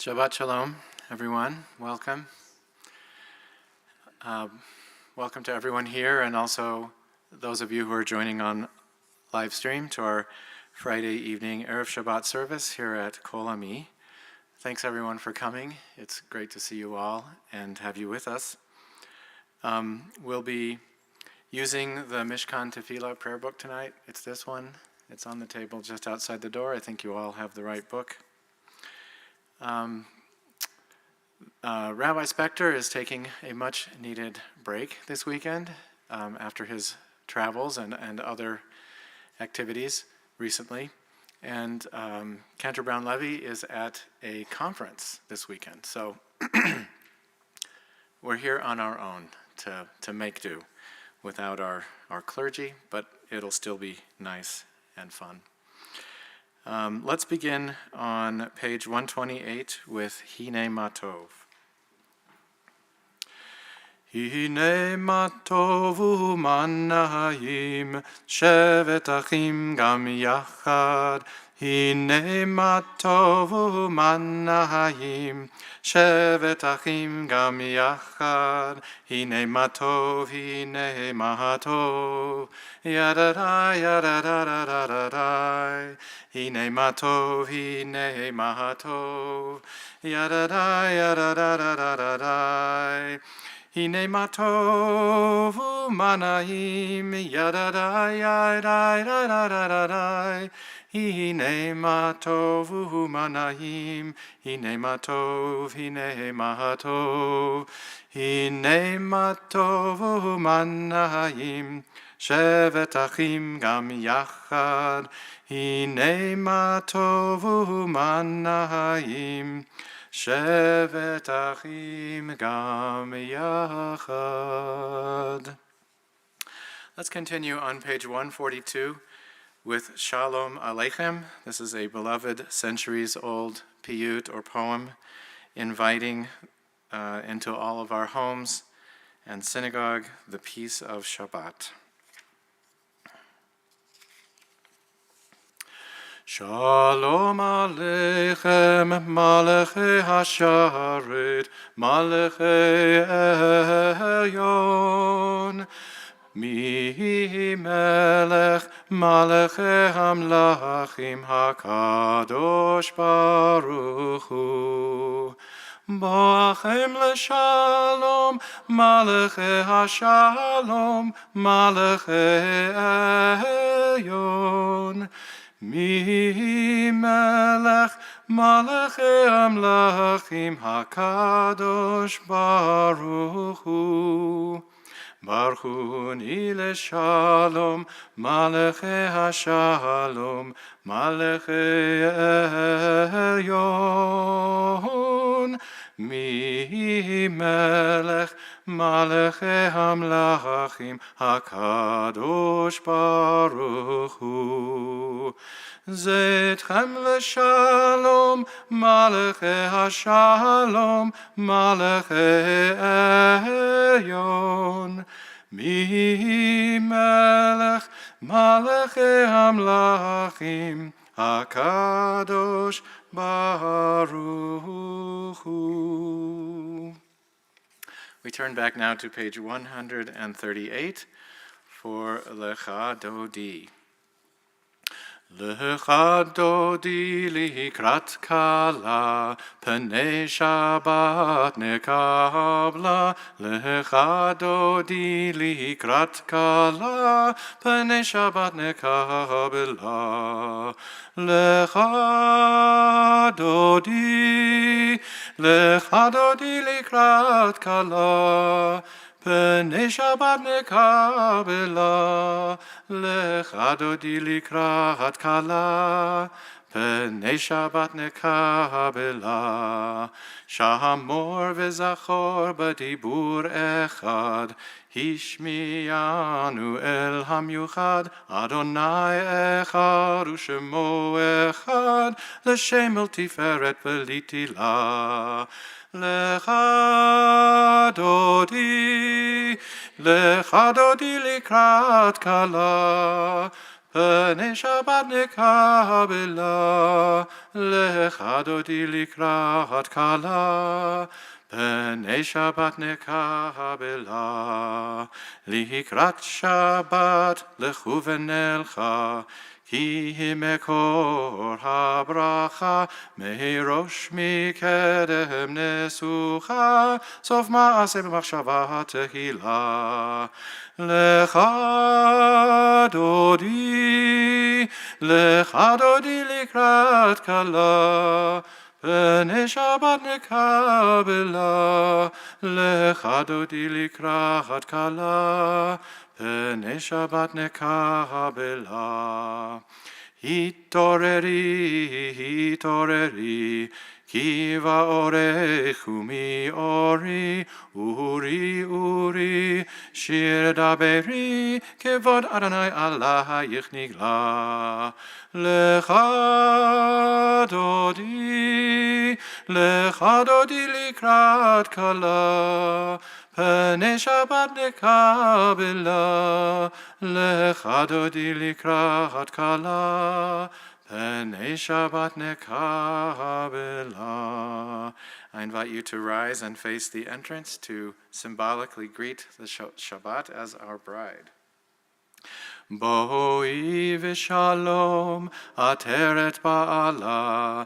Shabbat Shalom, everyone. Welcome. Welcome to everyone here and also those of you who are joining on live stream to our Friday evening Erev Shabbat service here at Kol Ami. Thanks everyone for coming. It's great to see you all and have you with us. We'll be using the Mishkan Tefillah prayer book tonight. It's this one. It's on the table just outside the door. I think you all have the right book. Rabbi Spector is taking a much-needed break this weekend after his travels and other activities recently. And Cantor Brown Levy is at a conference this weekend. So we're here on our own to make do without our clergy, but it'll still be nice and fun. Let's begin on page 128 with Hine Matov. Hine Matov u'manahim, shevet achim gam yachad. Hine Matov u'manahim, shevet achim gam yachad. Hine Matov, hine Matov, yadadai, yadadadadadadai. Hine Matov, hine Matov, yadadai, yadadadadadadai. Hine Matov u'manahim, yadadai, yadadai, yadadadadadai. Hine Matov u'manahim, hine Matov, hine Matov. Hine Matov u'manahim, shevet achim gam yachad. Hine Matov u'manahim, shevet achim gam yachad. Let's continue on page 142 with Shalom Aleichem. This is a beloved centuries-old piyut or poem inviting into all of our homes and synagogue the peace of Shabbat. Shalom Aleichem, Malachei Hasharet, Malachei Elyon. Mi melech malachei hamlachim hakadosh baruch hu. Boachem leshalom, malachei hashalom, malachei elyon. Mi melech malachei hamlachim hakadosh baruch hu. Baruch hu ni leshalom, malachei hashalom, malachei elyon. Mi melech malachei hamlachim hakadosh baruch hu. Zetchem leshalom, malachei hashalom, malachei elyon. Mi melech malachei hamlachim hakadosh baruch hu. We turn back now to page 138 for Lecha Dodi. Lecha Dodi likrat kala, Pnei Shabbat nekabla. Lecha Dodi likrat kala, Pnei Shabbat nekabla. Lecha Dodi likrat kala, Pnei Shabbat nekabla. Lecha Dodi likrat kala, Pnei Shabbat nekabla. Shamor v'zachor b'dibur echad, Hishmianu el hamyuchad. Adonai echad u'shemo echad, L'shem el tiferet v'litila. Lecha Dodi likrat kala, פני שבת נקבלה, לך דודי לקראת כלה. פני שבת נקבלה, לקראת שבת לכו ונלכה, כי היא מקור הברכה, מראש מקדם נסוכה, סוף מעשה במחשבה תהילה. לך דודי לקראת כלה, פני שבת נקבלה, לך דודי לקראת כלה, פני שבת נקבלה. התעוררי, כי באורך ומאורי, אורי, שיר דברי, כבוד אדוני עלייך נגלה. לך דודי לקראת כלה, פני שבת נקבלה, לך דודי לקראת כלה, פני שבת נקבלה. I invite you to rise and face the entrance to symbolically greet the Shabbat as our bride. בואי ושלום, עטרת בעלה,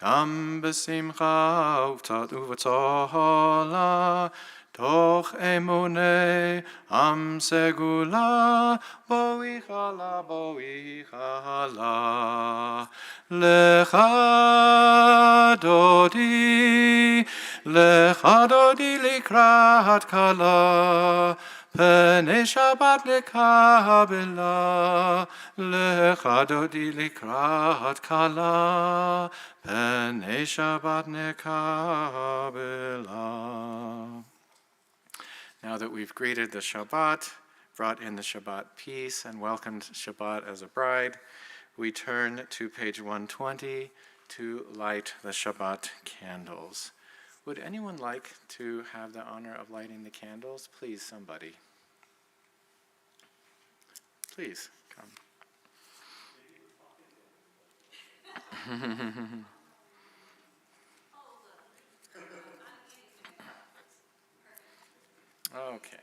גם בשמחה ובצהלה, תוך אמוני עם סגולה, בואי חלה. לך דודי לקראת כלה, פני שבת נקבלה, לך דודי לקראת כלה, פני שבת נקבלה. Now that we've greeted the Shabbat, brought in the Shabbat peace, and welcomed Shabbat as a bride, we turn to page 120 to light the Shabbat candles. Would anyone like to have the honor of lighting the candles? Please, somebody. Please, come. Okay.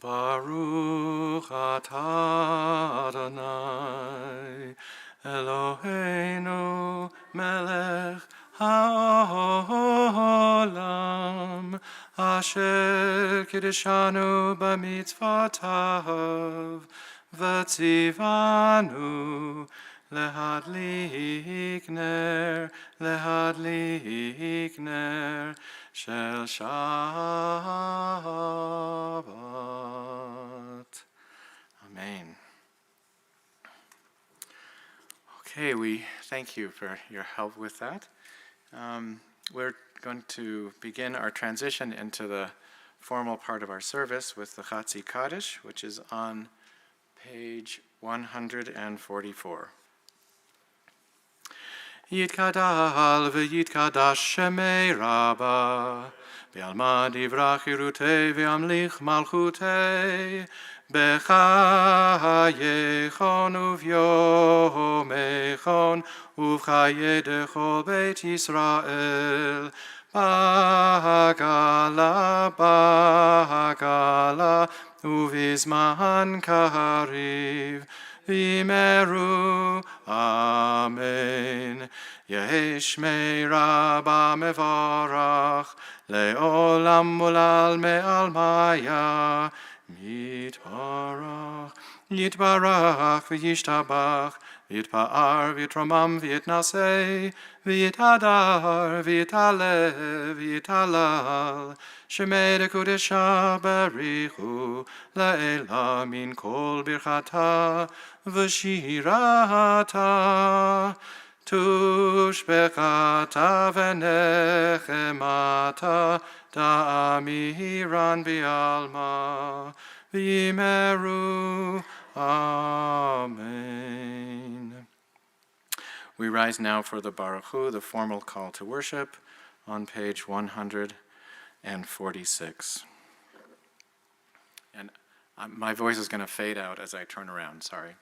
Baruch atah Adonai Eloheinu melech haolam asher kiddushanu b'mitzvotav v'tzivanu lehadlik ner shel Shabbat. Amen. Okay, we thank you for your help with that. We're going to begin our transition into the formal part of our service with the Chatzi Kaddish, which is on page 144. Yitkadal v'yitkadash shemei Rabba, v'alma divrach chirutei v'amlich malchutei, b'chayechon uv'yomechon, uv'chaye dechol beit Yisrael, bagala, uv'izman kariv, v'imeru Amen. Yehi Shmei Rabba Mevarach, Le'olam Mulal Me'al Maya, Mitbarach, Yitbarach, V'yishtabach, V'yitpa'ar, V'yitromam, V'yitnaseh, V'yitadar, V'yitalev, V'yitalal, Shemei Dekudesha Berichu, La'ela min kol birchata, V'shirata, Tushbechata v'nechemata, Da'amiran bi'alma, V'yimeru. Amen. We rise now for the Baruch Hu, the formal call to worship, on page 146. And my voice is going to fade out as I turn around, sorry.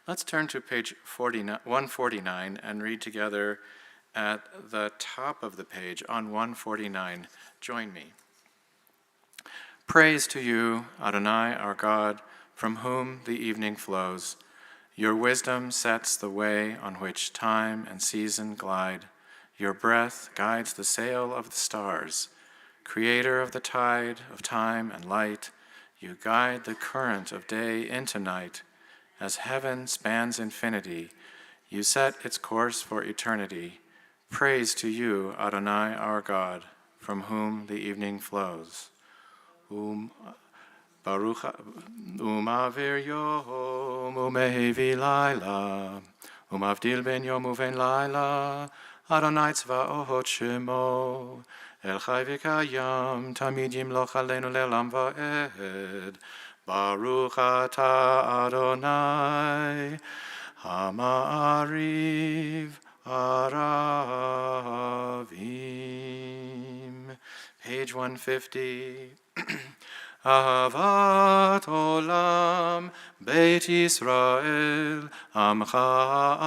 Let's turn to page 149 and read together at the top of the page on 149. Join me. Praise to you, Adonai, our God, from whom the evening flows. Your wisdom sets the way on which time and season glide. Your breath guides the sail of the stars. Creator of the tide of time and light, you guide the current of day into night. As heaven spans infinity, you set its course for eternity. Praise to you, Adonai, our God, from whom the evening flows. Baruch Umavir Yom Umehevi Laila Umavdil Ben Yom Uven Laila Adonai Tzvaot Shemo El Chai V'Kayam Tamid Yimloch Aleinu Le'olam Va'ed Baruch Ata Adonai Ha'ma'ariv Aravim. Page 150. Ahavat Olam Beit Yisrael Amcha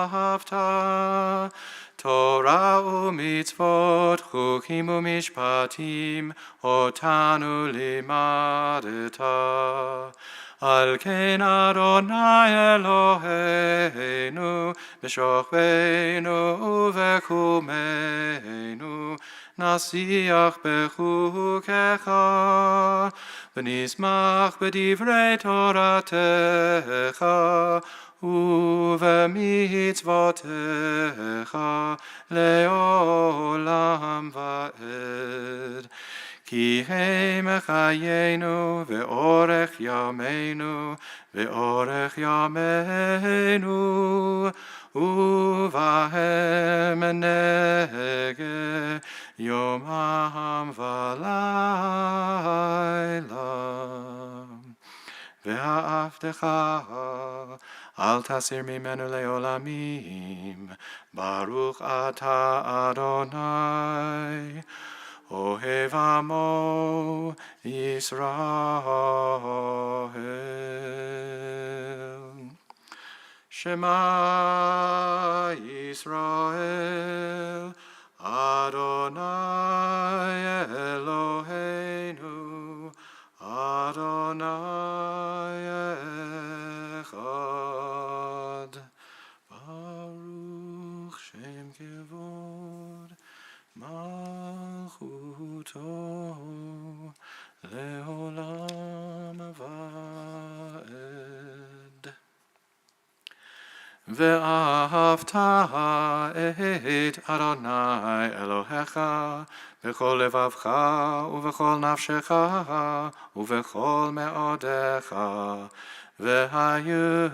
Ahavta Torah u'mitzvot chukim u'mishpatim otanu limadeta Al ken Adonai Eloheinu b'shochbeinu u'vekumeinu Nasiach bechukecha, v'nismach b'divrei Toratecha, u'v'mitzvotecha le'olam va'ed. Ki hei mechayenu ve'orech yameinu ve'orech yameinu uvahem nege yomam v'layla ve'aftecha al tasir mimenu le'olamim Baruch ata Adonai Ohev Amo Yisrael. Shema Yisrael, Adonai Eloheinu, Adonai Echad. Baruch Shem Kevod. Malchuto leolam vaed. ואהבת את אדוני אלוהיך בכל לבבך ובכל נפשך ובכל מאודיך, והיו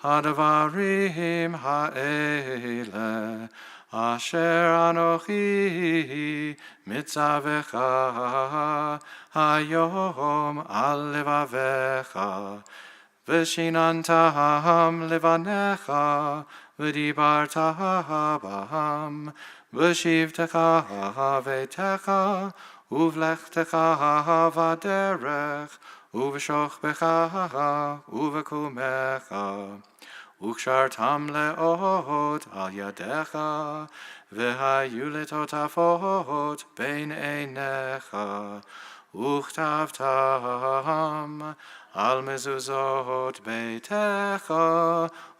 הדברים האלה אשר אנוכי מצווך היום על לבביך, ושיננתם לבניך, ודיברת בם, בשבתך ביתך, ובלכתך בדרך, ובשוכבך ובקומך, וקשרתם לאות על ידיך, והיו לטוטפות בין עיניך, וכתבתם על מזוזות ביתך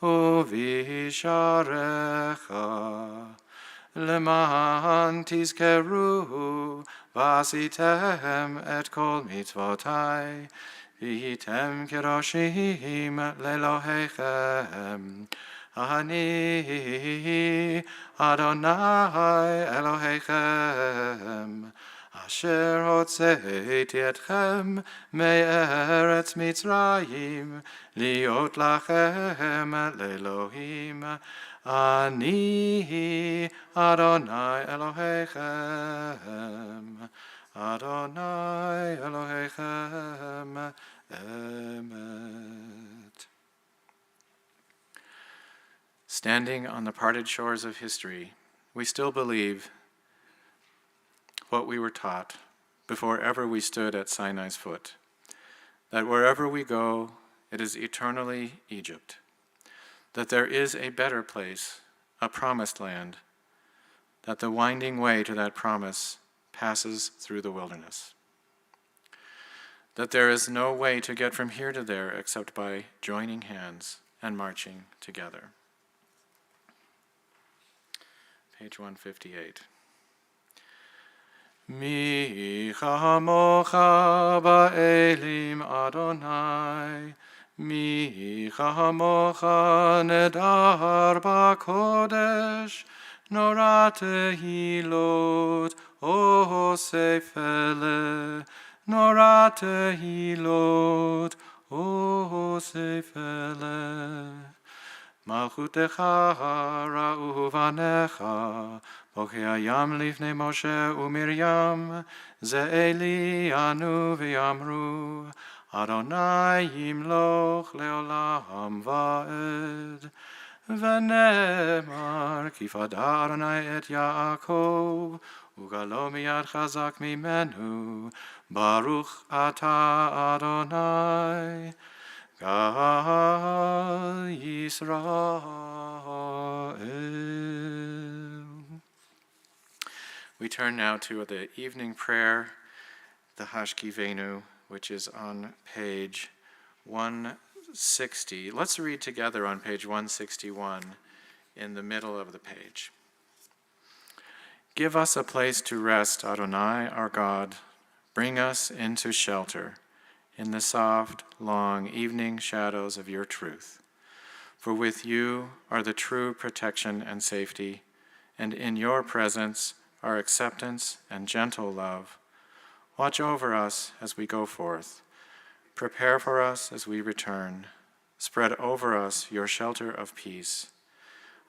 ובשעריך, למען תזכרו ועשיתם את כל מצוותי, והייתם קדושים לאלוהיכם. אני אדוני אלוהיכם, אשר הוצאתי אתכם מארץ מצרים, להיות לכם לאלוהים. אני אדוני אלוהיכם, אדוני אלוהיכם אמת. Standing on the parted shores of history, we still believe what we were taught before ever we stood at Sinai's foot, that wherever we go, it is eternally Egypt, that there is a better place, a promised land, that the winding way to that promise passes through the wilderness, that there is no way to get from here to there except by joining hands and marching together. Page 158. Mi chamocha ba'elim Adonai, mi chamocha nedar ba'kodesh, nora tehilot osefele, nora tehilot osefele. Malchutecha ra'u vanecha, Bokei hayam lifnei Moshe uMiriam, ze Eli anu v'yamru, Adonai yimloch leolam va'ed. V'nemar ki fada Adonai et Yaakov, ugalo miyad chazak mimenu, Baruch ata Adonai, Gal Yisrael. We turn now to the evening prayer, the Hashkivenu, which is on page 160. Let's read together on page 161 in the middle of the page. Give us a place to rest, Adonai, our God. Bring us into shelter in the soft, long evening shadows of your truth. For with you are the true protection and safety, and in your presence our acceptance and gentle love. Watch over us as we go forth. Prepare for us as we return. Spread over us your shelter of peace,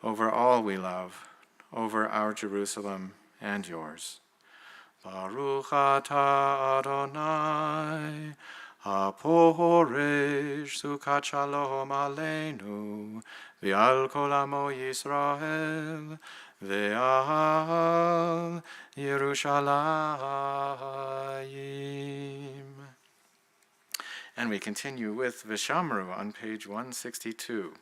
over all we love, over our Jerusalem and yours. Baruch atah Adonai, HaPoresh Sukat Shalom Aleinu, V'al Kol Amo Yisrael, Ve'al Yerushalayim. And we continue with V'shamru on page 162.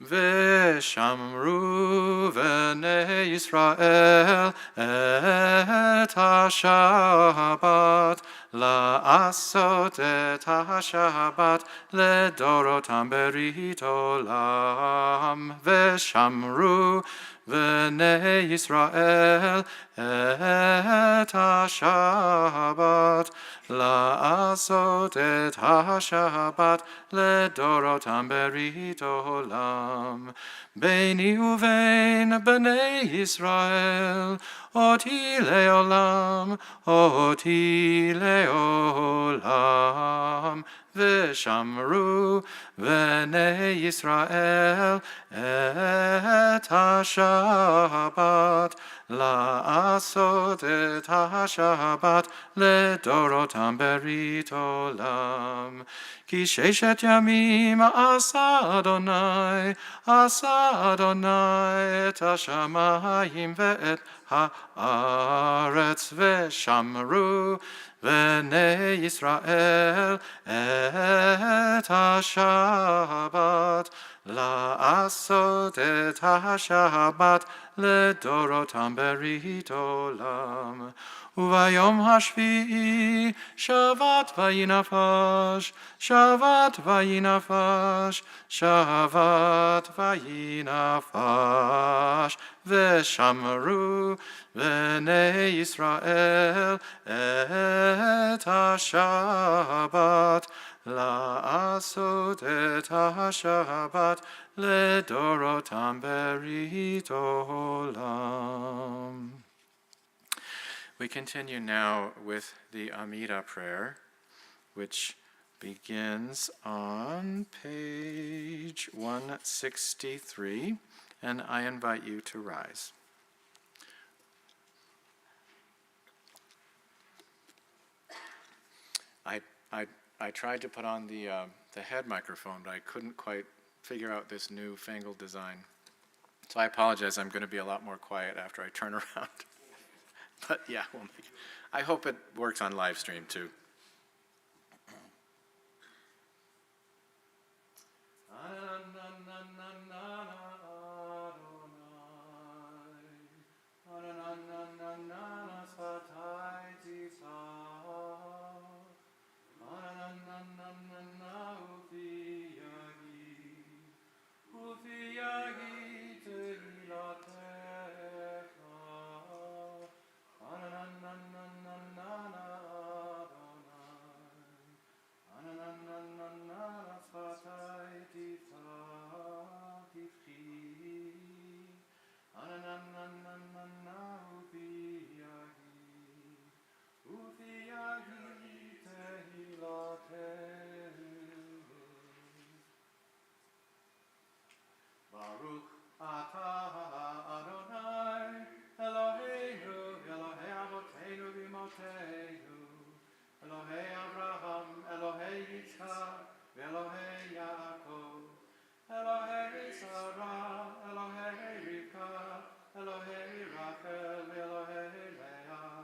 V'shamru v'nei Yisrael et ha-Shabbat לעשות את השבת לדורותם ברית עולם, ושמרו בני ישראל את השבת, לעשות את השבת לדורותם ברית עולם. ביני ובין בני ישראל, אותי לעולם, אותי לעולם. ושמרו בני ישראל את השבת, לעשות את השבת לדורותם ברית עולם. כי 6 ימים עשה אדוני את השמיים ואת הארץ, ושמרו בני ישראל את השבת, לעשות את השבת לדורותם ברית עולם. וביום השביעי שבת וינפש, שבת וינפש, שבת וינפש, ושמרו בני ישראל את השבת, לעשות את השבת לדורותם ברית עולם. We continue now with the Amida prayer, which begins on page 163, and I invite you to rise. I tried to put on the head microphone, but I couldn't quite figure out this newfangled design. So I apologize, I'm going to be a lot more quiet after I turn around. But yeah, we'll make it. I hope it works on live stream too. Baruch atah Adonai Eloheinu, Elohei Avoteinu v'Imotenu, Elohei Abraham, Elohei Yitzchak, v'Elohei Yaakov, Elohei Sarah, Elohei Rivka, Elohei Rachel, v'Elohei Leah,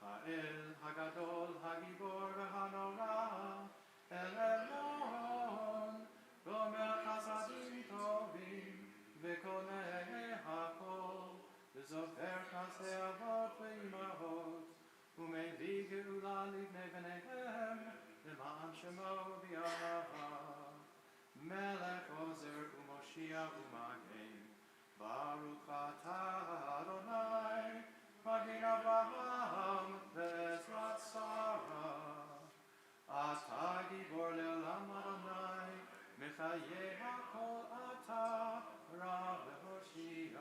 Ha'el Hagadol, Hagibor v'Hanora, El Elyon, Gomer Chasadim Tovim, v'Konei Hakol, v'Zofer Kasei Avot v'Imahot, ומביא גאולה לבני בניהם, למען שמו ביאהבה. מלך עוזר ומושיע ומגן, ברוך אתה אדוני, מגן אברהם בעזרת שרה. אתה גיבור לעולם אדוני, מחיי הכל אתה רב והושיע.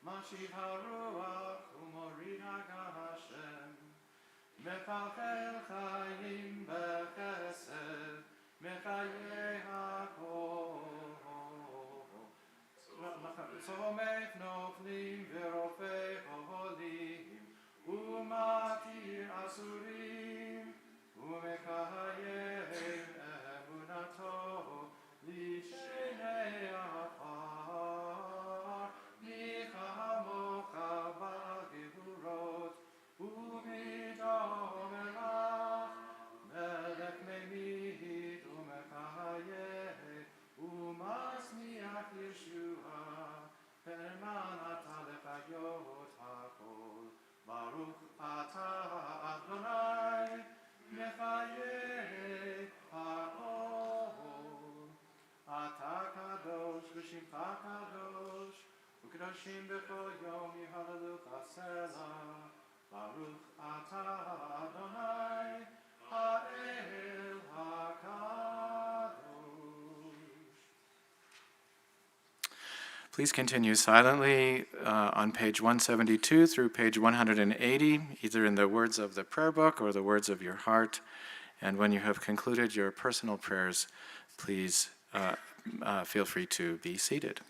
משיב הרוח ומוריד הגשם, מפלחל חיים בחסד, מחיי הכל. צומח נופלים ורופא חולים, ומתיר אסורים, ומקיים אמונתו לשני עפר. מי כמוך בגבורות, ומדום מלך Nashim b'chol yom yihalelu chasela. Baruch atah Adonai ha'el hakadosh. Please continue silently on page 172 through page 180, either in the words of the prayer book or the words of your heart. And when you have concluded your personal prayers, please feel free to be seated.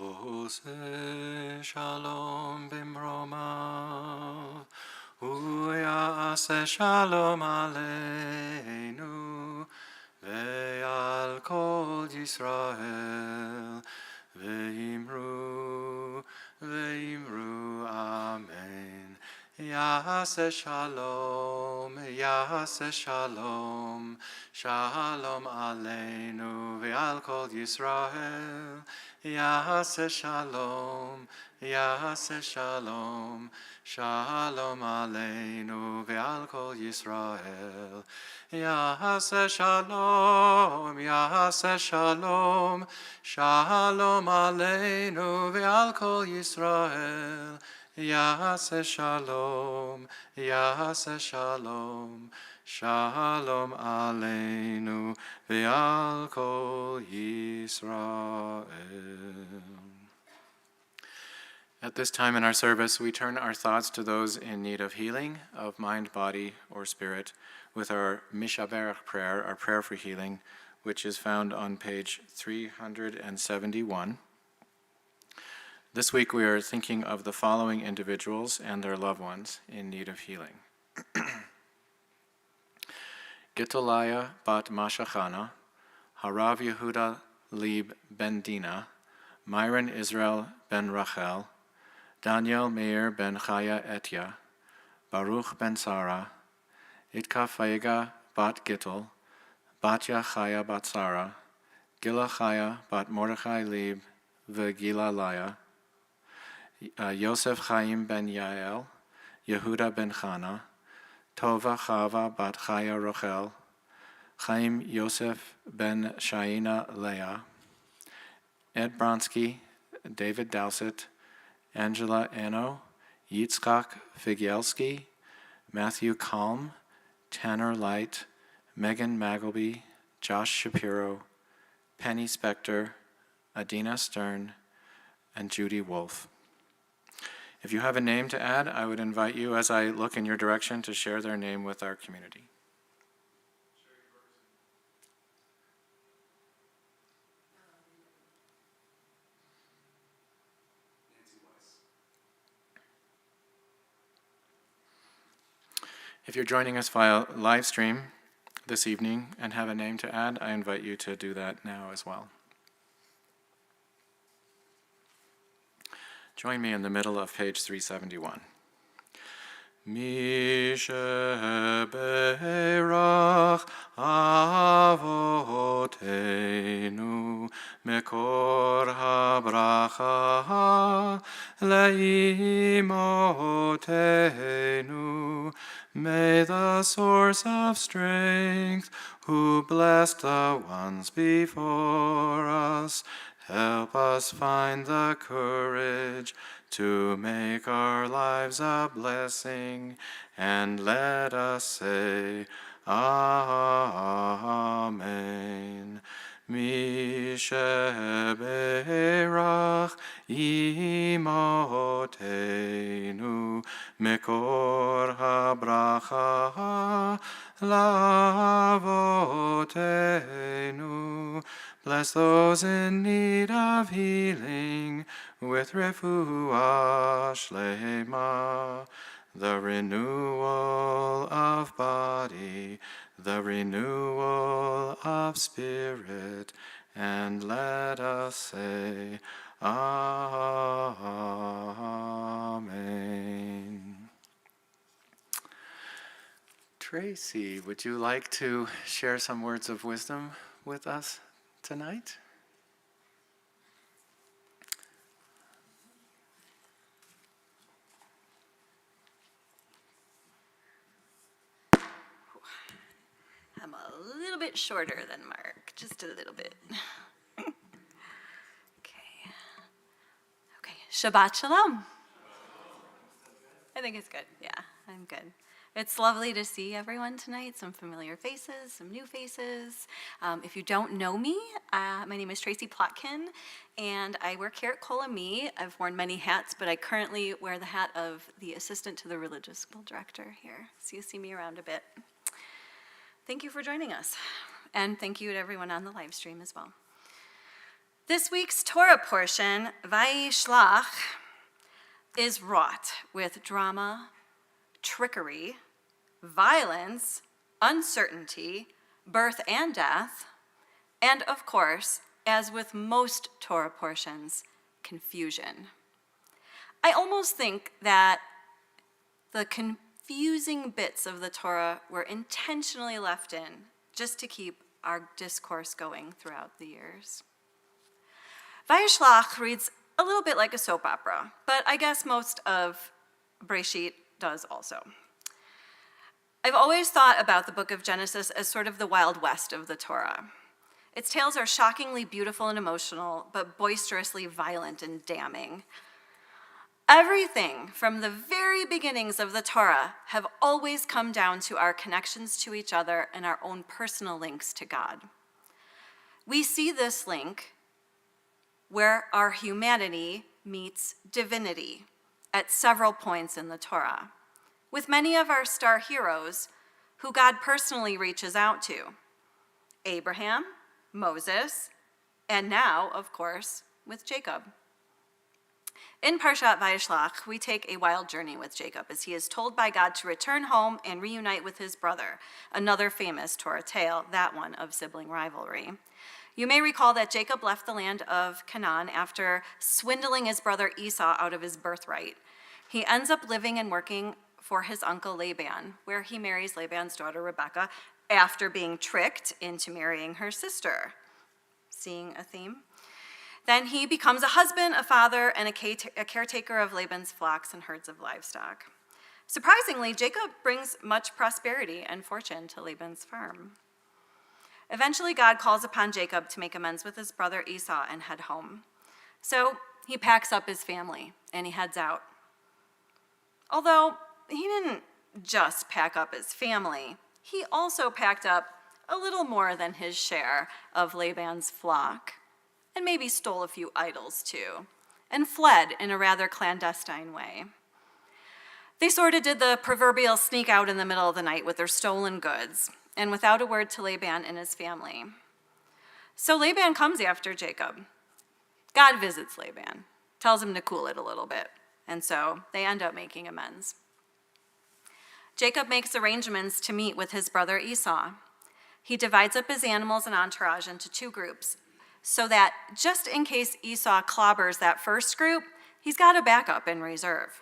Ose shalom bimromav, uyase shalom aleinu, ve'al kol Yisrael, ve'imru amen. Yase shalom, shalom aleinu, ve'al kol Yisrael. Yase shalom, shalom aleinu ve'al kol Yisrael. Yase shalom, shalom aleinu ve'al kol Yisrael. Yase shalom, shalom aleinu ve'al kol Yisrael. At this time in our service, we turn our thoughts to those in need of healing of mind, body, or spirit with our Mishaberach prayer, our prayer for healing, which is found on page 371. This week we are thinking of the following individuals and their loved ones in need of healing. Gitoliah bat Mashachana, Harav Yehuda Lieb ben Dina, Myron Israel ben Rachel, Daniel Meir ben Chaya Etya, Baruch ben Sarah, Itka Faiga bat Gittel, Batya Chaya bat Sarah, Gila Chaya bat Mordechai Lieb v'Gila Laya, Yosef Chaim ben Yael, Yehuda ben Chana, Tova Chava bat Chaya Rochel, Chaim Yosef ben Shaina Leah, Ed Bronsky, David Dowsett, Angela Anno, Yitzchak Figielski, Matthew Kalm, Tanner Light, Megan Magleby, Josh Shapiro, Penny Spector, Adina Stern, and Judy Wolf. If you have a name to add, I would invite you, as I look in your direction, to share their name with our community. If you're joining us via live stream this evening and have a name to add, I invite you to do that now as well. Join me in the middle of page 371. Mi sheberach avotenu mekor habracha leimotenu. May the source of strength, who blessed the ones before us, help us find the courage to make our lives a blessing, and let us say, Amen. Mi sheberach imotenu mekor habracha lavotenu. Bless those in need of healing with refuah shlema, the renewal of body, the renewal of spirit, and let us say, Amen. Tracy, would you like to share some words of wisdom with us tonight? I'm a little bit shorter than Mark, just a little bit. Okay. Shabbat Shalom. I think it's good. Yeah, I'm good. It's lovely to see everyone tonight, some familiar faces, some new faces. If you don't know me, my name is Tracy Plotkin, and I work here at Kol Ami. I've worn many hats, but I currently wear the hat of the assistant to the religious school director here, so you see me around a bit. Thank you for joining us, and thank you to everyone on the live stream as well. This week's Torah portion, Vayishlach, is wrought with drama, trickery, violence, uncertainty, birth and death, and of course, as with most Torah portions, confusion. I almost think that the confusing bits of the Torah were intentionally left in just to keep our discourse going throughout the years. Vayishlach reads a little bit like a soap opera, but I guess most of Breshit does also. I've always thought about the book of Genesis as sort of the Wild West of the Torah. Its tales are shockingly beautiful and emotional, but boisterously violent and damning. Everything from the very beginnings of the Torah have always come down to our connections to each other and our own personal links to God. We see this link where our humanity meets divinity at several points in the Torah, with many of our star heroes who God personally reaches out to: Abraham, Moses, and now, of course, with Jacob. In Parshat Vayishlach, we take a wild journey with Jacob as he is told by God to return home and reunite with his brother, another famous Torah tale, that one of sibling rivalry. You may recall that Jacob left the land of Canaan after swindling his brother Esau out of his birthright. He ends up living and working for his uncle Laban, where he marries Laban's daughter Rebekah after being tricked into marrying her sister. Seeing a theme? Then he becomes a husband, a father, and a caretaker of Laban's flocks and herds of livestock. Surprisingly, Jacob brings much prosperity and fortune to Laban's farm. Eventually, God calls upon Jacob to make amends with his brother Esau and head home. So he packs up his family and he heads out. Although he didn't just pack up his family, he also packed up a little more than his share of Laban's flock, and maybe stole a few idols too, and fled in a rather clandestine way. They sort of did the proverbial sneak out in the middle of the night with their stolen goods, and without a word to Laban and his family. So Laban comes after Jacob. God visits Laban, tells him to cool it a little bit, and so they end up making amends. Jacob makes arrangements to meet with his brother Esau. He divides up his animals and entourage into two groups, so that just in case Esau clobbers that first group, he's got a backup in reserve.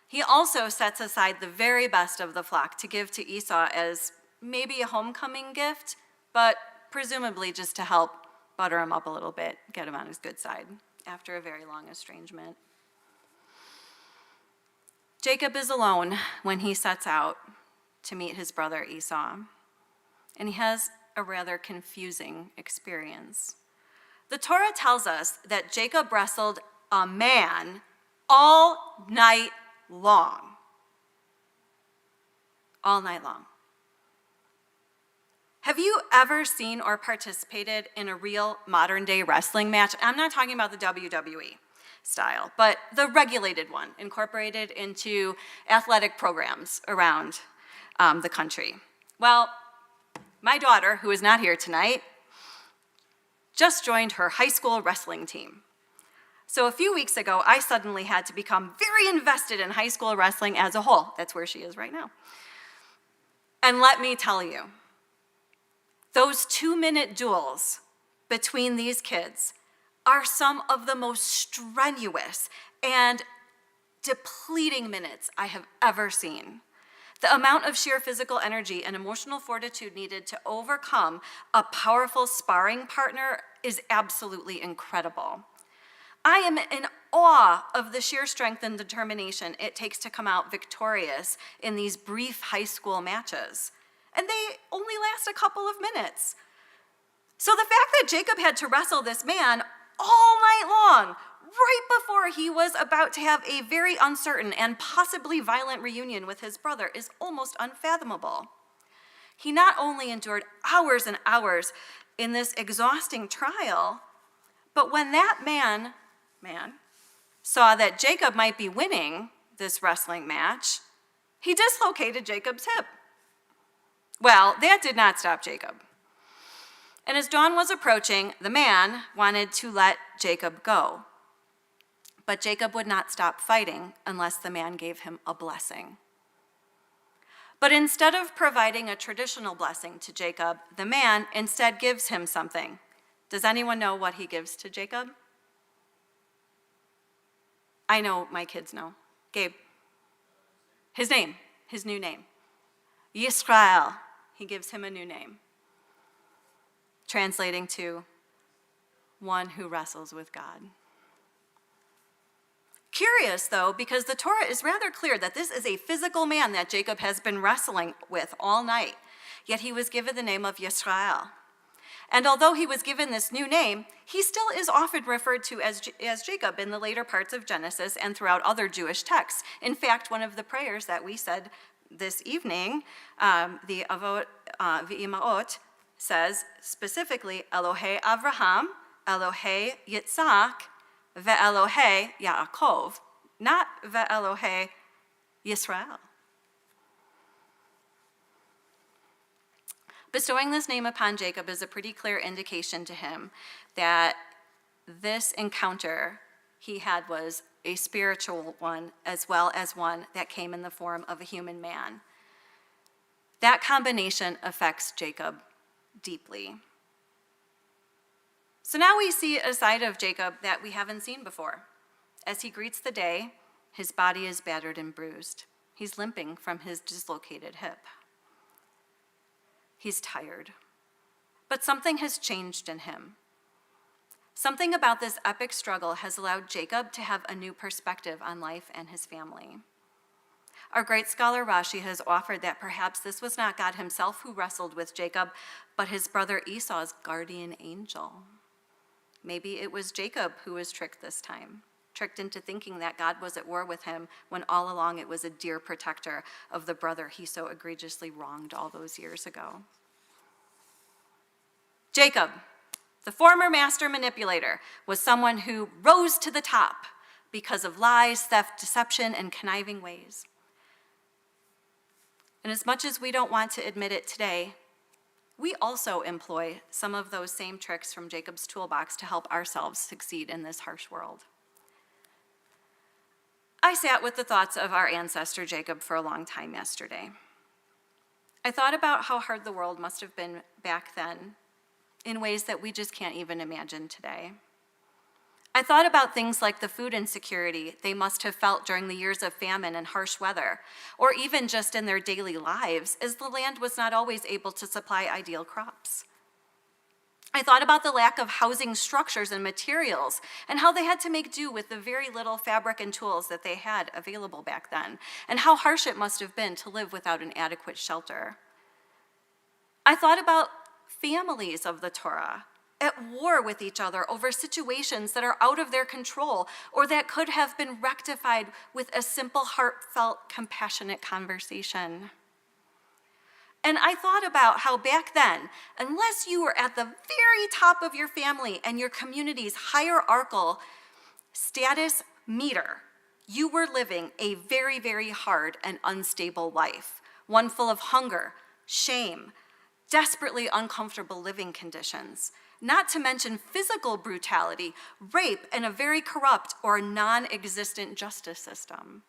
He also sets aside the very best of the flock to give to Esau as maybe a homecoming gift, but presumably just to help butter him up a little bit, get him on his good side after a very long estrangement. Jacob is alone when he sets out to meet his brother Esau, and he has a rather confusing experience. The Torah tells us that Jacob wrestled a man all night long. All night long. Have you ever seen or participated in a real modern-day wrestling match? I'm not talking about the WWE style, but the regulated one, incorporated into athletic programs around the country. Well, my daughter, who is not here tonight, just joined her high school wrestling team. So a few weeks ago, I suddenly had to become very invested in high school wrestling as a whole. That's where she is right now. And let me tell you, those 2-minute duels between these kids are some of the most strenuous and depleting minutes I have ever seen. The amount of sheer physical energy and emotional fortitude needed to overcome a powerful sparring partner is absolutely incredible. I am in awe of the sheer strength and determination it takes to come out victorious in these brief high school matches. And they only last a couple of minutes. So the fact that Jacob had to wrestle this man all night long, right before he was about to have a very uncertain and possibly violent reunion with his brother, is almost unfathomable. He not only endured hours and hours in this exhausting trial, but when that man saw that Jacob might be winning this wrestling match, he dislocated Jacob's hip. Well, that did not stop Jacob. And as dawn was approaching, the man wanted to let Jacob go. But Jacob would not stop fighting unless the man gave him a blessing. But instead of providing a traditional blessing to Jacob, the man instead gives him something. Does anyone know what he gives to Jacob? I know my kids know. Gabe. His name, his new name. Yisrael. He gives him a new name. Translating to one who wrestles with God. Curious, though, because the Torah is rather clear that this is a physical man that Jacob has been wrestling with all night, yet he was given the name of Yisrael. And although he was given this new name, he still is often referred to as Jacob in the later parts of Genesis and throughout other Jewish texts. In fact, one of the prayers that we said this evening, the Avot V'imaot, says specifically, Elohei Avraham, Elohei Yitzhak, Ve'elohei Yaakov, not Ve'elohei Yisrael. Bestowing this name upon Jacob is a pretty clear indication to him that this encounter he had was a spiritual one as well as one that came in the form of a human man. That combination affects Jacob deeply. So now we see a side of Jacob that we haven't seen before. As he greets the day, his body is battered and bruised. He's limping from his dislocated hip. He's tired. But something has changed in him. Something about this epic struggle has allowed Jacob to have a new perspective on life and his family. Our great scholar Rashi has offered that perhaps this was not God himself who wrestled with Jacob, but his brother Esau's guardian angel. Maybe it was Jacob who was tricked this time, tricked into thinking that God was at war with him when all along it was a dear protector of the brother he so egregiously wronged all those years ago. Jacob, The former master manipulator was someone who rose to the top because of lies, theft, deception, and conniving ways. And as much as we don't want to admit it today, we also employ some of those same tricks from Jacob's toolbox to help ourselves succeed in this harsh world. I sat with the thoughts of our ancestor Jacob for a long time yesterday. I thought about how hard the world must have been back then in ways that we just can't even imagine today. I thought about things like the food insecurity they must have felt during the years of famine and harsh weather, or even just in their daily lives, as the land was not always able to supply ideal crops. I thought about the lack of housing structures and materials, and how they had to make do with the very little fabric and tools that they had available back then, and how harsh it must have been to live without an adequate shelter. I thought about families of the Torah, at war with each other over situations that are out of their control or that could have been rectified with a simple, heartfelt, compassionate conversation. And I thought about how back then, unless you were at the very top of your family and your community's hierarchical status meter, you were living a very, very hard and unstable life, one full of hunger, shame, desperately uncomfortable living conditions, not to mention physical brutality, rape, and a very corrupt or non-existent justice system.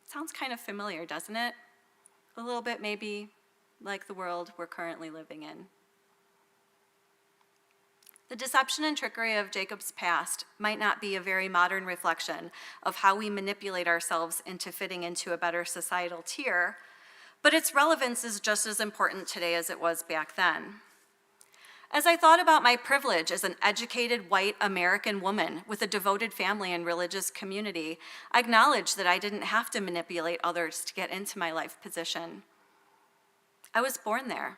Sounds kind of familiar, doesn't it? A little bit maybe like the world we're currently living in. The deception and trickery of Jacob's past might not be a very modern reflection of how we manipulate ourselves into fitting into a better societal tier, but its relevance is just as important today as it was back then. As I thought about my privilege as an educated white American woman with a devoted family and religious community, I acknowledged that I didn't have to manipulate others to get into my life position. I was born there.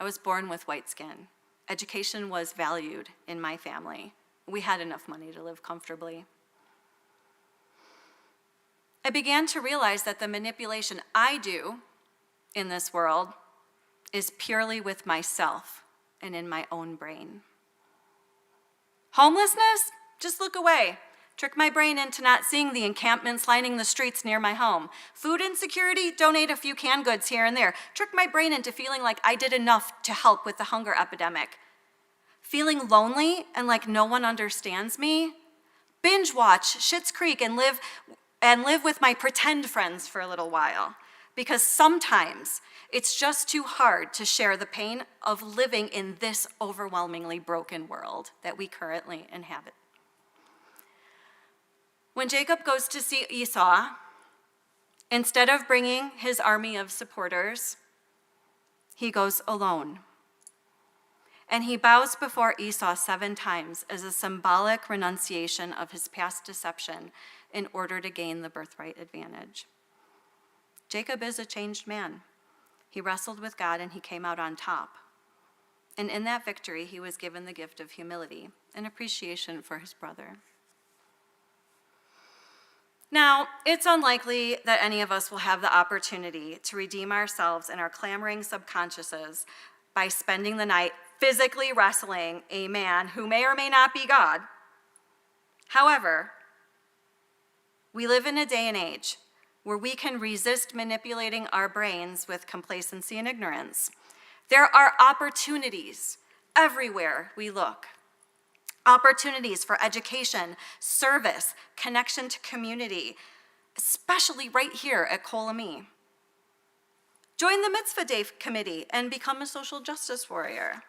I was born with white skin. Education was valued in my family. We had enough money to live comfortably. I began to realize that the manipulation I do in this world is purely with myself and in my own brain. Homelessness? Just look away. Trick my brain into not seeing the encampments lining the streets near my home. Food insecurity? Donate a few canned goods here and there. Trick my brain into feeling like I did enough to help with the hunger epidemic. Feeling lonely and like no one understands me? Binge watch Schitt's Creek and live with my pretend friends for a little while. Because sometimes it's just too hard to share the pain of living in this overwhelmingly broken world that we currently inhabit. When Jacob goes to see Esau, instead of bringing his army of supporters, he goes alone. And he bows before Esau 7 times as a symbolic renunciation of his past deception in order to gain the birthright advantage. Jacob is a changed man. He wrestled with God and he came out on top. And in that victory, he was given the gift of humility and appreciation for his brother. Now, it's unlikely that any of us will have the opportunity to redeem ourselves and our clamoring subconsciouses by spending the night physically wrestling a man who may or may not be God. However, we live in a day and age where we can resist manipulating our brains with complacency and ignorance. There are opportunities everywhere we look. Opportunities for education, service, connection to community, especially right here at Kol Ami. Join the Mitzvah Day Committee and become a social justice warrior.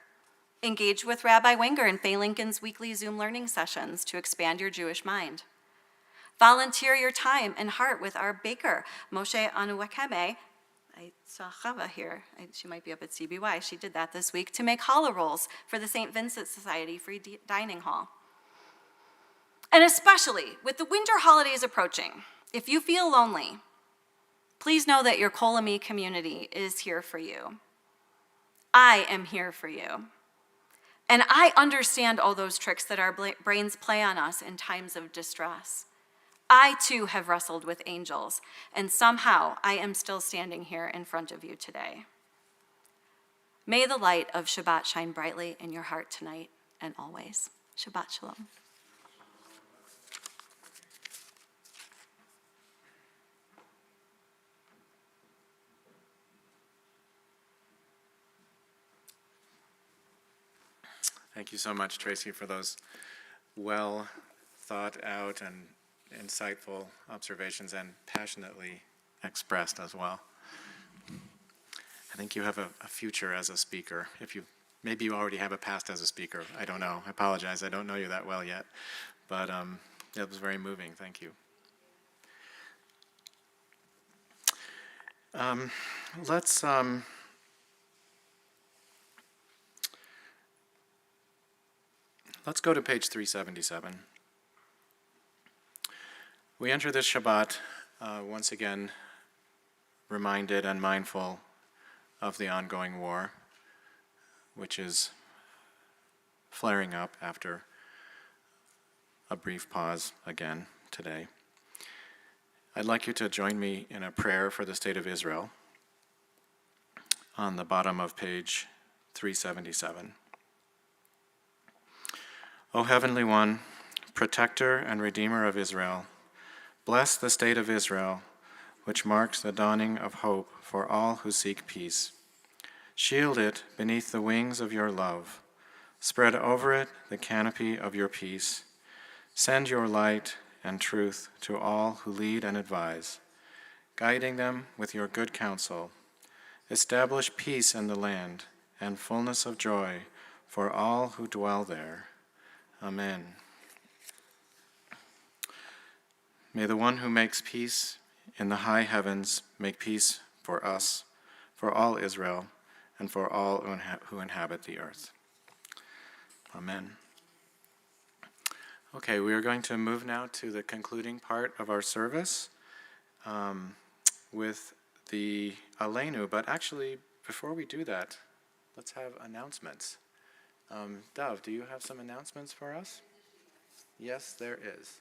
Engage with Rabbi Wenger in Faye Lincoln's weekly Zoom learning sessions to expand your Jewish mind. Volunteer your time and heart with our baker, Moshe Anuwakeme. I saw Chava here. She might be up at CBY. She did that this week to make challah rolls for the St. Vincent Society free dining hall. And especially with the winter holidays approaching, if you feel lonely, please know that your Kol Ami community is here for you. I am here for you. And I understand all those tricks that our brains play on us in times of distress. I too have wrestled with angels, and somehow I am still standing here in front of you today. May the light of Shabbat shine brightly in your heart tonight. and always. Shabbat Shalom. Thank you so much, Tracy, for those well thought out and insightful observations and passionately expressed as well. I think you have a future as a speaker. Maybe you already have a past as a speaker. I don't know. I apologize. I don't know you that well yet. But it was very moving. Thank you. Let's go to page 377. We enter this Shabbat once again reminded and mindful of the ongoing war, which is flaring up after a brief pause again today. I'd like you to join me in a prayer for the state of Israel on the bottom of page 377. O Heavenly One, protector and redeemer of Israel, bless the state of Israel, which marks the dawning of hope for all who seek peace. Shield it beneath the wings of your love. Spread over it the canopy of your peace. Send your light and truth to all who lead and advise, guiding them with your good counsel. Establish peace in the land and fullness of joy for all who dwell there. Amen. May the one who makes peace in the high heavens make peace for us, for all Israel, and for all who inhabit the earth. Amen. Okay, we are going to move now to the concluding part of our service with the Aleinu. But actually, before we do that, let's have announcements. Dov, do you have some announcements for us? Yes, there is.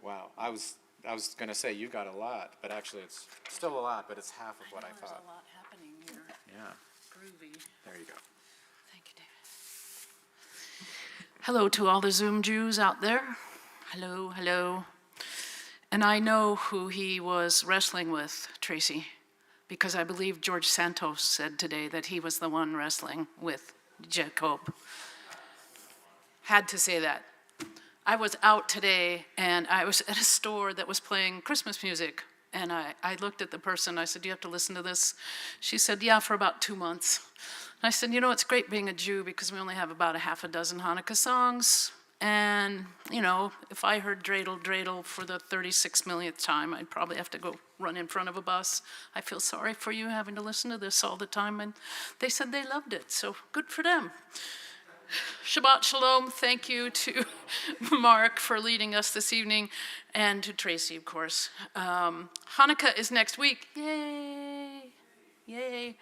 Wow, I was going to say you got a lot, but actually it's still a lot, but it's half of what I thought. There's a lot happening here. Yeah, Groovy. there you go. Thank you, David. Hello to all the Zoom Jews out there. Hello, hello. And I know who he was wrestling with, Tracy, because I believe George Santos said today that he was the one wrestling with Jacob. Had to say that. I was out today, and I was at a store that was playing Christmas music, and I looked at the person. I said, do you have to listen to this? She said, yeah, for about 2 months. And I said, you know, it's great being a Jew because we only have about a half a dozen Hanukkah songs. And, you know, if I heard dreidel, dreidel for the 36 millionth time, I'd probably have to go run in front of a bus. I feel sorry for you having to listen to this all the time. And they said they loved it, so good for them. Shabbat Shalom. Thank you to Mark for leading us this evening, and to Tracy, of course. Hanukkah is next week. Yay! Yay!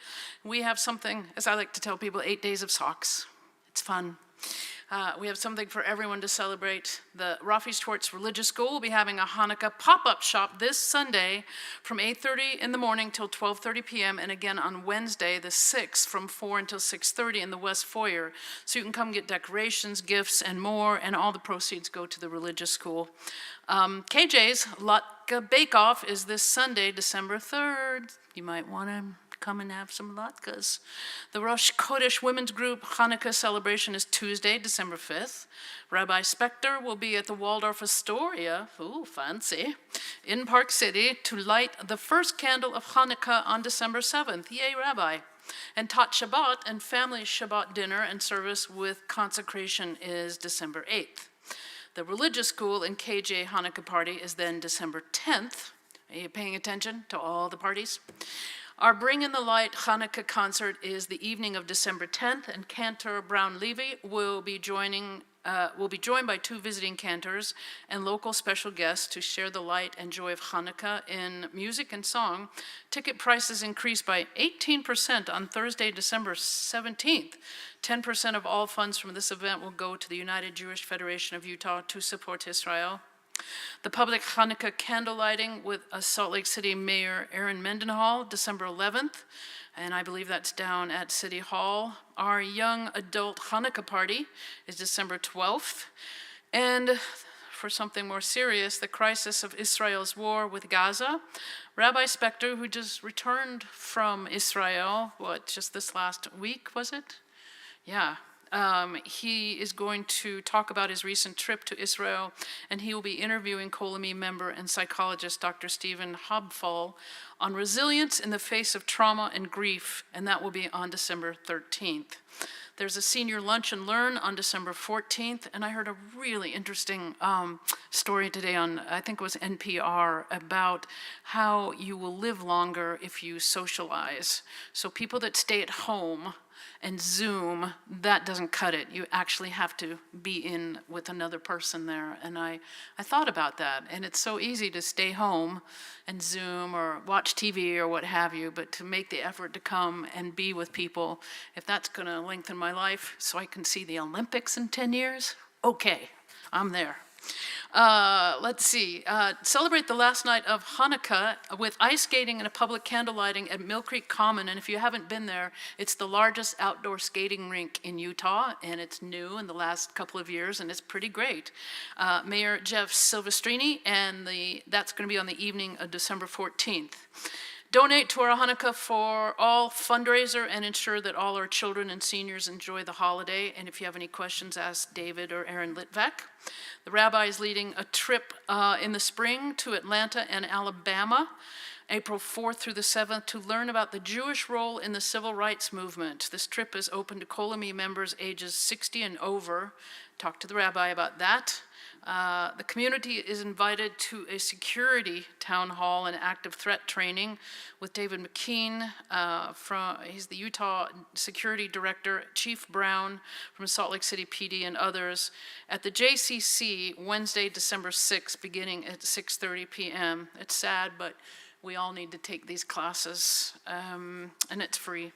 We have something, as I like to tell people, 8 days of socks. It's fun. We have something for everyone to celebrate. The Rafi Schwartz Religious School will be having a Hanukkah pop-up shop this Sunday from 8:30 in the morning till 12:30 p.m. and again on Wednesday, the 6th, from 4 until 6:30 in the West Foyer. So you can come get decorations, gifts, and more, and all the proceeds go to the religious school. KJ's Latka Bake-Off is this Sunday, December 3rd. You might want to come and have some latkes. The Rosh Chodesh Women's Group Hanukkah celebration is Tuesday, December 5th. Rabbi Spector will be at the Waldorf Astoria, ooh, fancy, in Park City to light the first candle of Hanukkah on December 7th. Yay, Rabbi. And Tat Shabbat and family Shabbat dinner and service with consecration is December 8th. The religious school and KJ Hanukkah party is then December 10th. Are you paying attention to all the parties? Our Bring in the Light Hanukkah concert is the evening of December 10th, and Cantor Brown Levy will be joined by 2 visiting cantors and local special guests to share the light and joy of Hanukkah in music and song. Ticket prices increased by 18% on Thursday, December 17th. 10% of all funds from this event will go to the United Jewish Federation of Utah to support Israel. The public Hanukkah candle lighting with Salt Lake City Mayor Aaron Mendenhall, December 11th, and I believe that's down at City Hall. Our young adult Hanukkah party is December 12th. And for something more serious, the crisis of Israel's war with Gaza. Rabbi Spector, who just returned from Israel, just this last week, was it? Yeah. He is going to talk about his recent trip to Israel, and he will be interviewing Kolami member and psychologist Dr. Stephen Hobfall on resilience in the face of trauma and grief, and that will be on December 13th. There's a senior lunch and learn on December 14th, and I heard a really interesting story today on, I think it was NPR, about how you will live longer if you socialize. So people that stay at home and Zoom, that doesn't cut it. You actually have to be in with another person there. And I thought about that. And it's so easy to stay home and Zoom or watch TV or what have you, but to make the effort to come and be with people, if that's going to lengthen my life so I can see the Olympics in 10 years, okay, I'm there. Let's see. Celebrate the last night of Hanukkah with ice skating and a public candle lighting at Mill Creek Common. And if you haven't been there, it's the largest outdoor skating rink in Utah, and it's new in the last couple of years, and it's pretty great. Mayor Jeff Silvestrini, and that's going to be on the evening of December 14th. Donate to our Hanukkah for All fundraiser and ensure that all our children and seniors enjoy the holiday. And if you have any questions, ask David or Aaron Litvak. The rabbi is leading a trip in the spring to Atlanta and Alabama, April 4th through the 7th, to learn about the Jewish role in the civil rights movement. This trip is open to Kolami members ages 60 and over. Talk to the rabbi about that. The community is invited to a security town hall and active threat training with David McKean, he's the Utah Security Director, Chief Brown from Salt Lake City PD, and others at the JCC Wednesday, December 6th, beginning at 6:30 p.m. It's sad, but we all need to take these classes, and it's free.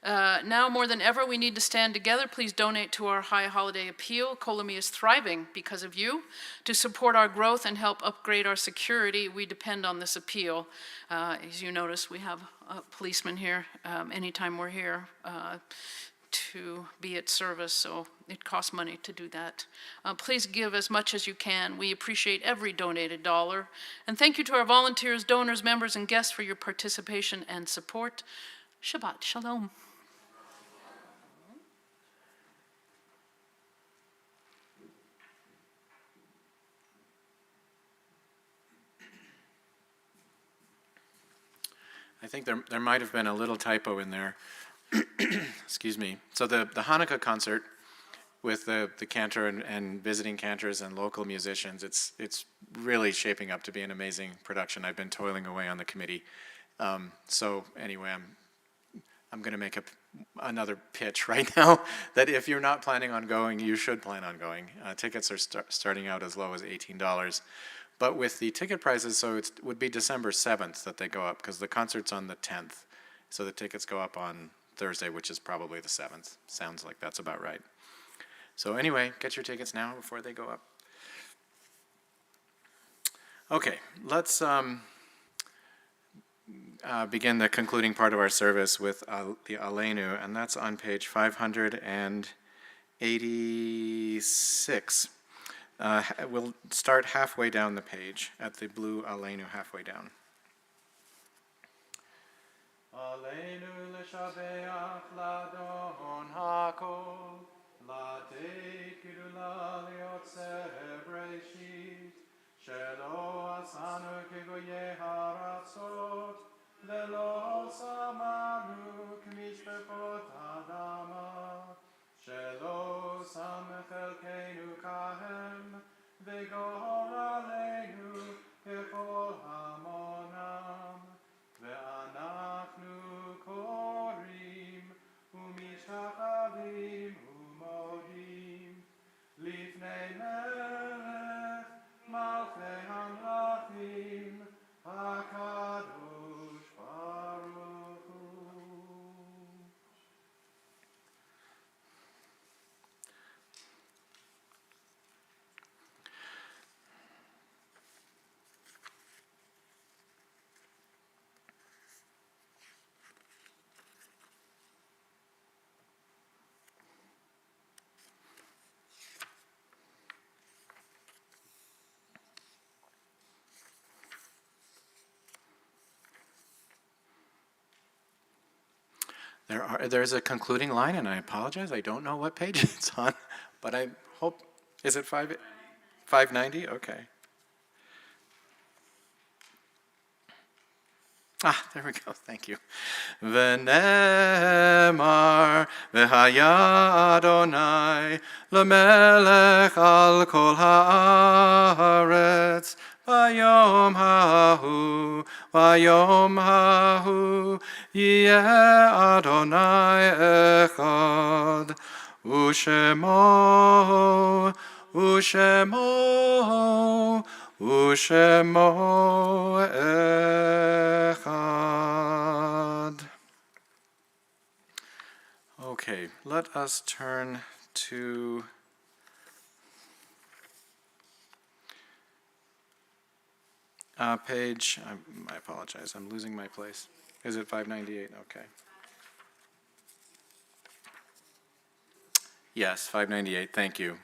Now more than ever, we need to stand together. Please donate to our High Holiday Appeal. Kolami is thriving because of you. To support our growth and help upgrade our security, we depend on this appeal. As you notice, we have a policeman here anytime we're here to be at service, so it costs money to do that. Please give as much as you can. We appreciate every donated dollar. And thank you to our volunteers, donors, members, and guests for your participation and support. Shabbat Shalom. I think there might have been a little typo in there. Excuse me. So the Hanukkah concert with the cantor and visiting cantors and local musicians, it's really shaping up to be an amazing production. I've been toiling away on the committee. So anyway, I'm going to make another pitch right now that if you're not planning on going, you should plan on going. Tickets are starting out as low as $18. But with the ticket prices, so it would be December 7th that they go up, because the concert's on the 10th. So the tickets go up on Thursday, which is probably the 7th. Sounds like that's about right. So anyway, get your tickets now before they go up. Okay, let's begin the concluding part of our service with the Aleinu, and that's on page 586. We'll start halfway down the page at the blue Aleinu halfway down. Aleinu l'shabeach l'adon hakol, l'ateit gidula liotzer breshit, shelo asanu kegoye haratzot, velo samanu k'mishpechot adama, shelo sam chelkeinu kahem, v'gor aleinu kechol hamonam, ve'anachnu korim u'mishachavim u'modim lifnei melech malchei hamlachim There's a concluding line, and I apologize, I don't know what page it's on, but I hope, is it 590? Okay. There we go, thank you. V'nemar v'haya Adonai l'melech al kol haaretz v'yom hahu yeh Adonai echad u'shemo echad. Okay, let us turn to page, I apologize, I'm losing my place. Is it 598? Okay. Yes, 598, thank you.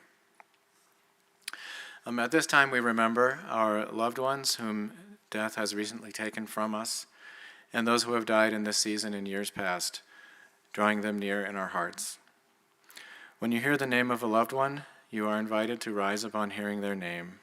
At this time, we remember our loved ones whom death has recently taken from us, and those who have died in this season in years past, drawing them near in our hearts. When you hear the name of a loved one, you are invited to rise upon hearing their name.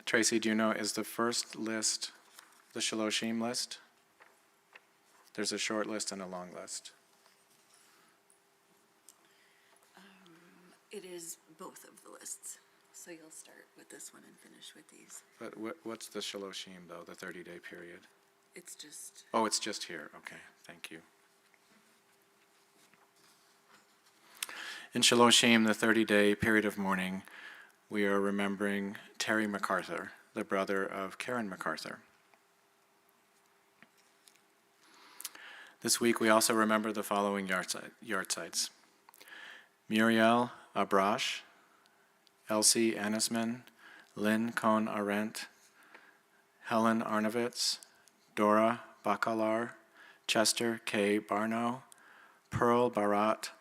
Tracy, do you know, is the first list the Shaloshim list? There's a short list and a long list. It is both of the lists. So you'll start with this one and finish with these. But what's the Shaloshim, though, the 30-day period? It's just... Oh, it's just here. Okay, thank you. In Shaloshim, the 30-day period of mourning, we are remembering Terry MacArthur, the brother of Karen MacArthur. This week we also remember the following yahrzeits. Muriel Abrash, Elsie Anisman, Lynn Cohn Arendt, Helen Arnovitz, Dora Bacalar, Chester K. Barno, Pearl Barat,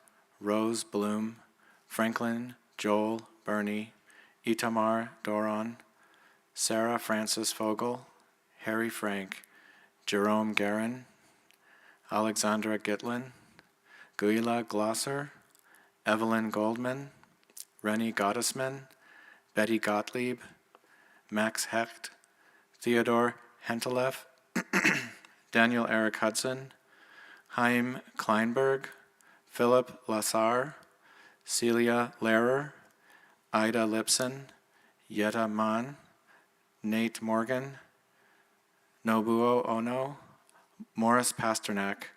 Rose Bloom, Franklin Joel Burney, Itamar Doron, Sarah Frances Fogel, Harry Frank, Jerome Guerin, Alexandra Gitlin, Guila Glosser, Evelyn Goldman, Rennie Gottesman, Betty Gottlieb, Max Hecht, Theodore Hentelef, Daniel Eric Hudson, Chaim Kleinberg, Philip Lassar, Celia Lehrer, Ida Lipson, Yetta Mann, Nate Morgan, Nobuo Ono, Morris Pasternak,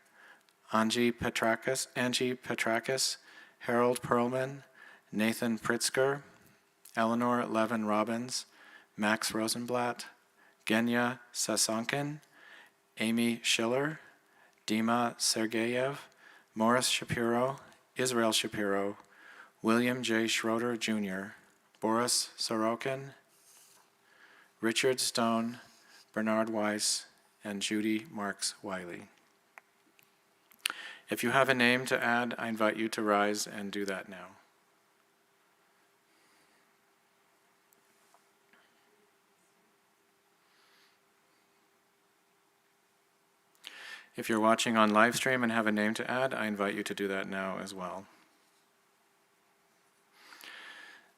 Angie Petrakis, Harold Perlman, Nathan Pritzker, Eleanor Levin Robbins, Max Rosenblatt, Genya Sasonkin, Amy Schiller, Dima Sergeyev, Morris Shapiro, Israel Shapiro, William J. Schroeder Jr., Boris Sorokin, Richard Stone, Bernard Weiss, and Judy Marks Wiley. If you have a name to add, I invite you to rise and do that now. If you're watching on live stream and have a name to add, I invite you to do that now as well.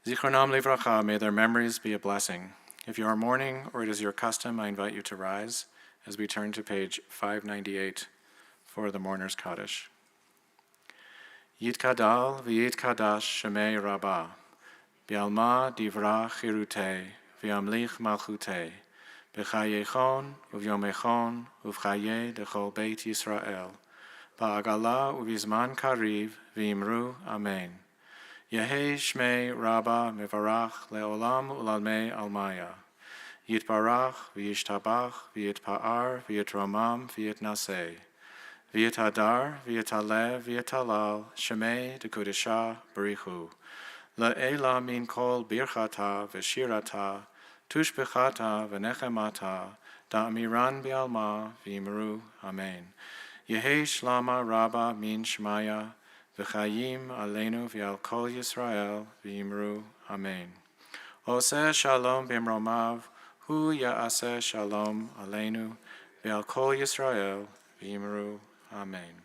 Zichronam livracha, may their memories be a blessing. If you are mourning or it is your custom, I invite you to rise as we turn to page 598 for the Mourner's Kaddish. Yitkadal v'yitkadash shemei rabbah, bi'alma divra chirutei, v'yamlich malchutei, b'chayechon uvyomechon uvchaye dechol beit Yisrael, ba'agala uvizman kariv v'imru amen. Yehei shmei rabbah mevarach le'olam ulalmei almaya. Yitbarach v'yishtabach v'yitpa'ar v'yitromam v'yitnaseh. V'yitadar v'yitalev v'yitalal shemei dekudesha barichu. Le'ela min kol birchata v'shirata tushbechata v'nechemata da'amiran bi'alma v'imru amen. Yehei shlama rabba min shmaya v'chayim aleinu v'al kol Yisrael v'yimru amen. Oseh shalom b'mromav, hu ya'aseh shalom aleinu v'al kol Yisrael v'yimru amen.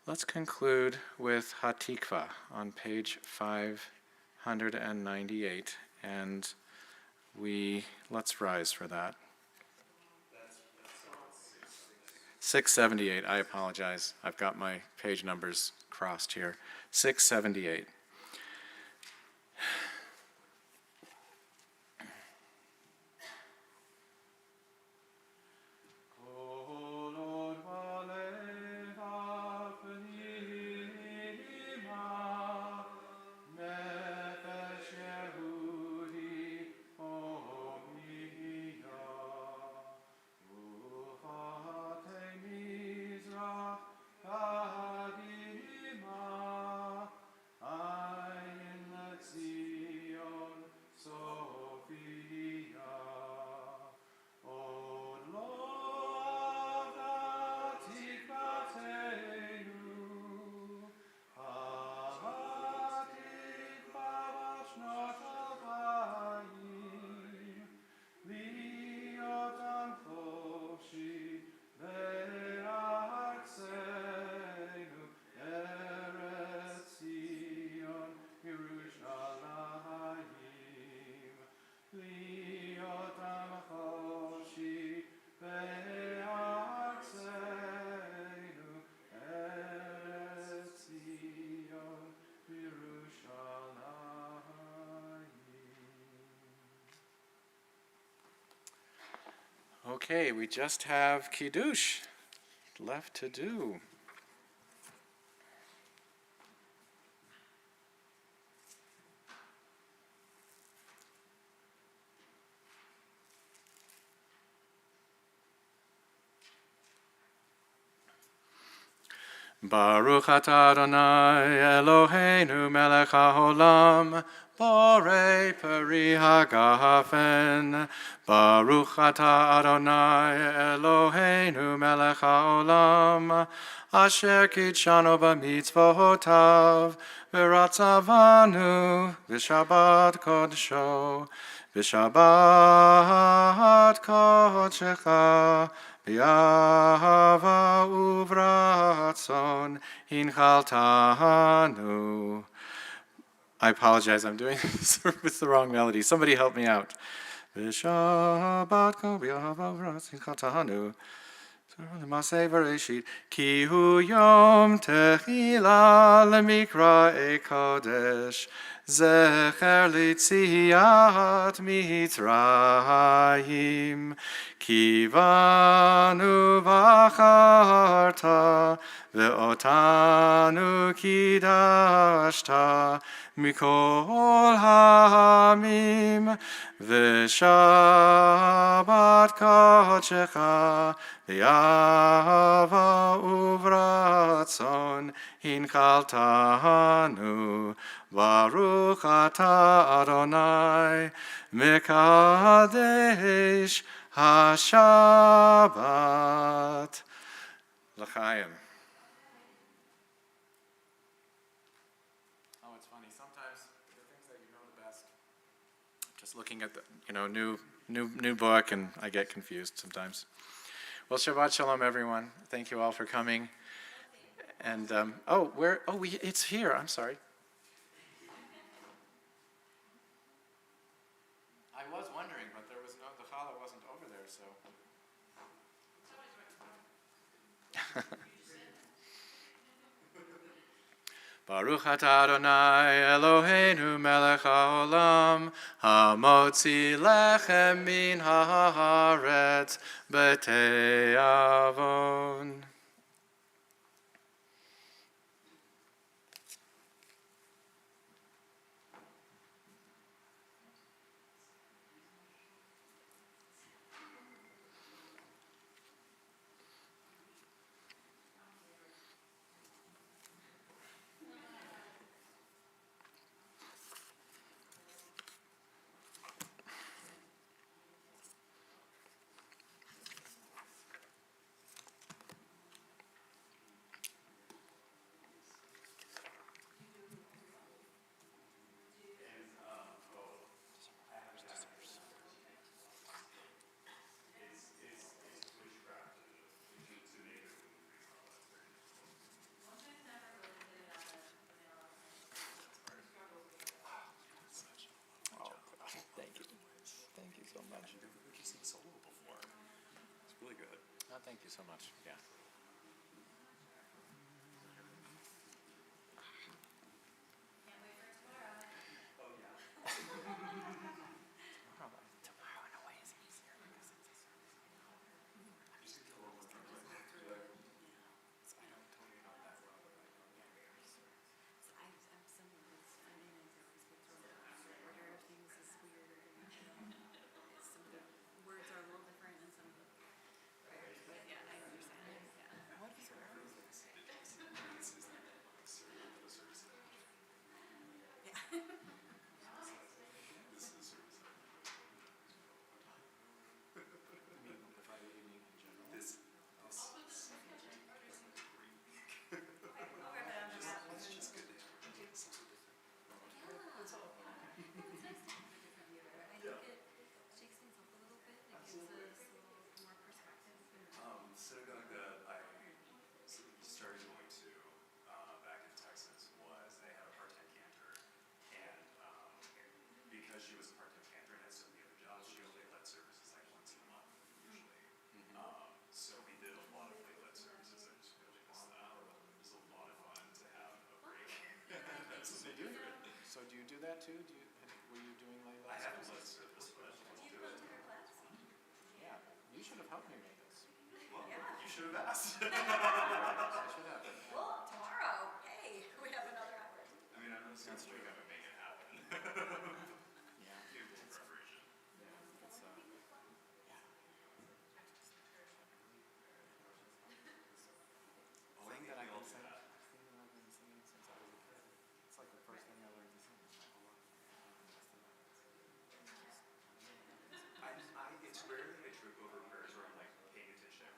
Let's conclude with Hatikva on page 598, and let's rise for that. 678, I apologize. I've got my page numbers crossed here. 678. Okay, we just have Kiddush left to do. Baruch atah Adonai Eloheinu melech haolam, borei peri hagafen. Baruch atah Adonai Eloheinu melech haolam, asher kitshanu b'mitzvotav, v'ratzavanu v'shabbat kodsho, v'shabbat kodshecha, B'yahava uvratzon hinchaltanu. I apologize, I'm doing this with the wrong melody. Somebody help me out. B'shabbat ko b'yahava uvratzon hinchaltanu. Maseh Bereshit, ki hu yom techila lemikra kodesh, zecher litziat Mitzrayim, ki vanu vacharta, ve'otanu kidashta, mikol ha'amim, ve'shabbat kodshecha, Yahava uvratzon hinchaltanu, Baruch atah Adonai mekadesh haShabbat. L'chaim. Oh, it's funny. Sometimes the things that you know the best, just looking at the new book, and I get confused sometimes. Well, Shabbat Shalom, everyone. Thank you all for coming. And, it's here. I'm sorry. I was wondering, but the challah wasn't over there, so. Baruch atah Adonai Eloheinu melech haolam, hamotzi lechem min haaretz b'te'avon. Oh, thank you so much. Yeah. Tomorrow in a way is easier because it's a service. I don't totally know that well, but I know that there's I'm something that's funny and I always get thrown off. The order of things is weird. Some of the words are a little different and some of the prayers, but yeah, I understand. Yeah. what is Friday evening in general? I think it shakes things up a little bit. It gives us a little more perspective. Synagogue that I started going to back in Texas was they had a part-time cantor, and because she was a part-time cantor and had so many other jobs, she only led services like once a month usually. So we did a lot of late-led services. I just really missed that. It was a lot of fun to have a break. So do you do that too? Were you doing like I that? haven't led service, but Do you come to her class? Yeah. You should have helped me with this. well, you should have asked. I should have. Well, tomorrow, hey, we have another opportunity. I mean, I'm just going to wake up and make it happen. Yeah. Do a little preparation. Yeah. It's yeah. Oh, Thing that I've we all been do singing. that. Thing that I've been singing since I was a kid. It's like the first thing I learned to sing in my whole life. It's rarely I trip over prayers where I'm like paying attention.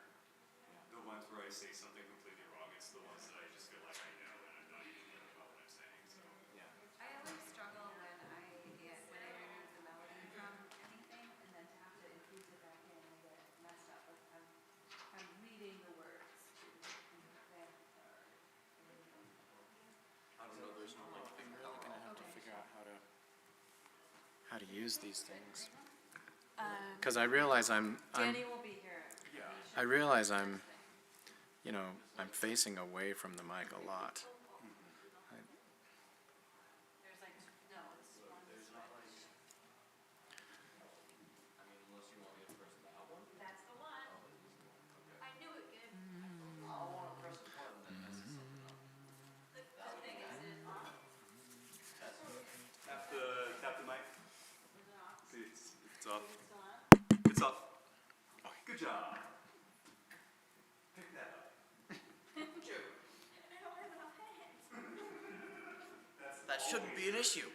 The ones where I say something completely wrong, it's the ones that I just feel like I know and I'm not even thinking about what I'm saying. So Yeah. I always struggle when I remove the melody from anything and then to have to infuse it back in and I get messed up. Like I'm reading the words. I don't know. There's no like I'm really gonna have to figure out how to use these things. Because I realize Danny will be here. I realize I'm facing away from the mic a lot. There's like, no, it's one. That's the one. I knew it, good. The thing is, it's off. Tap the mic. It's off. It's still on? It's off. Good job. Pick that up. I don't have enough hands. That shouldn't be an issue.